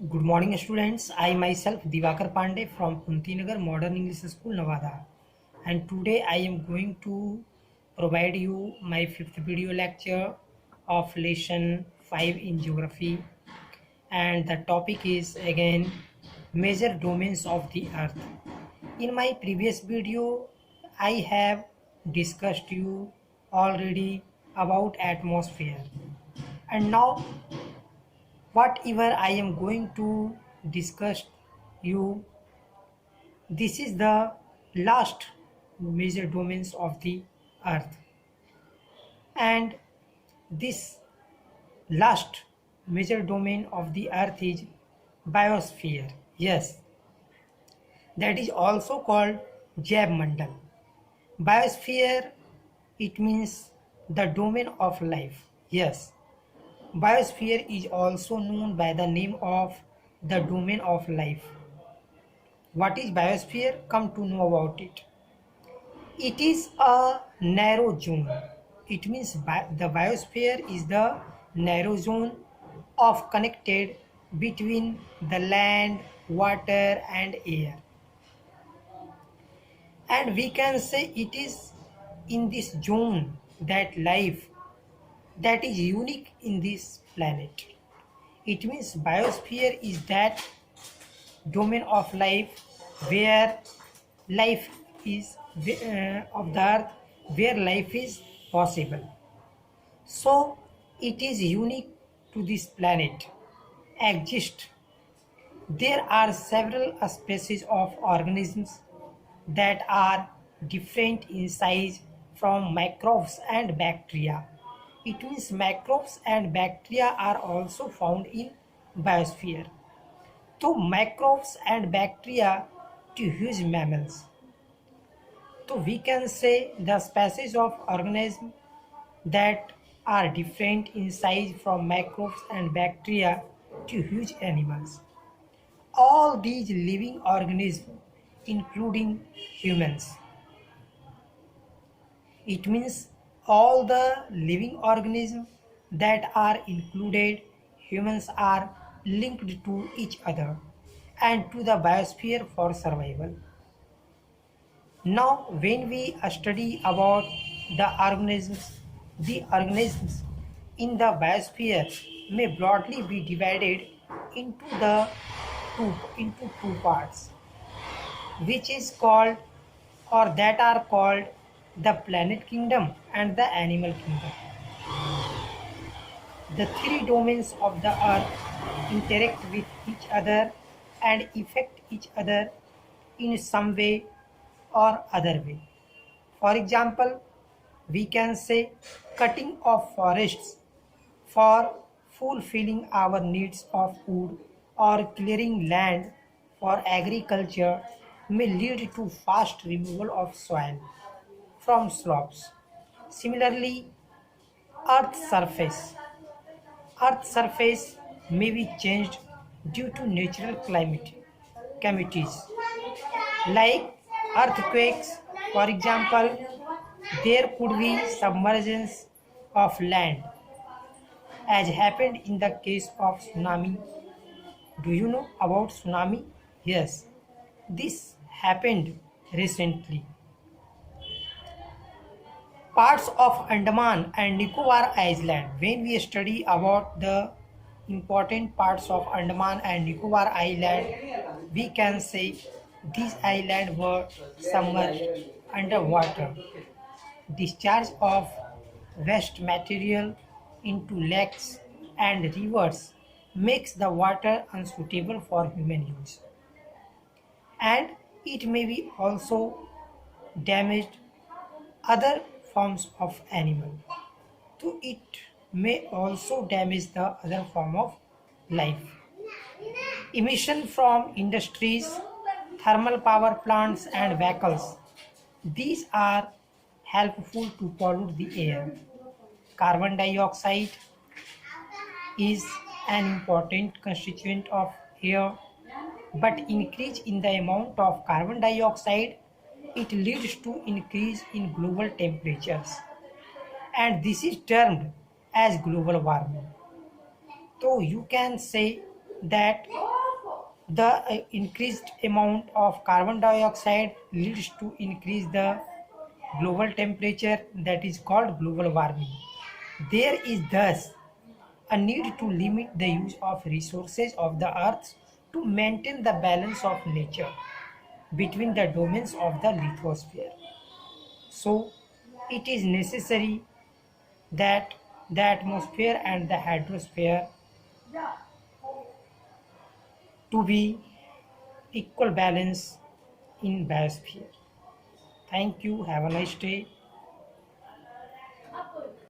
Good morning, students. I myself Divakar Pandey from Kuntinagar Modern English School, Nevada, and today I am going to provide you my fifth video lecture of lesson 5 in geography, and the topic is again major domains of the earth. In my previous video, I have discussed you already about atmosphere, and now whatever I am going to discuss you, this is the last major domains of the earth, and this last major domain of the earth is biosphere. Yes, that is also called Jaib Mandal. Biosphere, it means the domain of life. Yes, biosphere is also known by the name of the domain of life. What is biosphere? Come to know about it. It is a narrow zone. It means the biosphere is the narrow zone of connected between the land, water and air. And we can say it is in this zone that life that is unique in this planet. It means biosphere is that domain of life where life is of the earth, where life is possible. So it is unique to this planet exist. There are several species of organisms that are different in size from microbes and bacteria. It means microbes and bacteria are also found in biosphere. So microbes and bacteria to huge mammals. So we can say the species of organisms that are different in size from microbes and bacteria to huge animals. All these living organisms, including humans. It means all the living organisms that are included, humans are linked to each other and to the biosphere for survival. Now, when we study about the organisms in the biosphere may broadly be divided into the into two parts, which is called or that are called the planet kingdom and the animal kingdom. The three domains of the earth interact with each other and affect each other in some way or other way. For example, we can say cutting of forests for fulfilling our needs of food or clearing land for agriculture may lead to fast removal of soil from slopes. Similarly, Earth's surface. Earth's surface may be changed due to natural climate calamities like earthquakes. For example, there could be submergence of land as happened in the case of tsunami. Do you know about tsunami? Yes, this happened recently. Parts of Andaman and Nicobar Island. When we study about the important parts of Andaman and Nicobar Island, we can say these islands were submerged underwater. Discharge of waste material into lakes and rivers makes the water unsuitable for human use, and it may be also damaged other forms of animal. So it may also damage the other form of life. Emission from industries, thermal power plants and vehicles. These are helpful to pollute the air. Carbon dioxide is an important constituent of air, but increase in the amount of carbon dioxide it leads to increase in global temperatures, and this is termed as global warming. So you can say that The increased amount of carbon dioxide leads to increase the global temperature, that is called global warming. There is thus a need to limit the use of resources of the earth to maintain the balance of nature between the domains of the lithosphere. So it is necessary that the atmosphere and the hydrosphere to be equal balance in biosphere. Thank you. Have a nice day.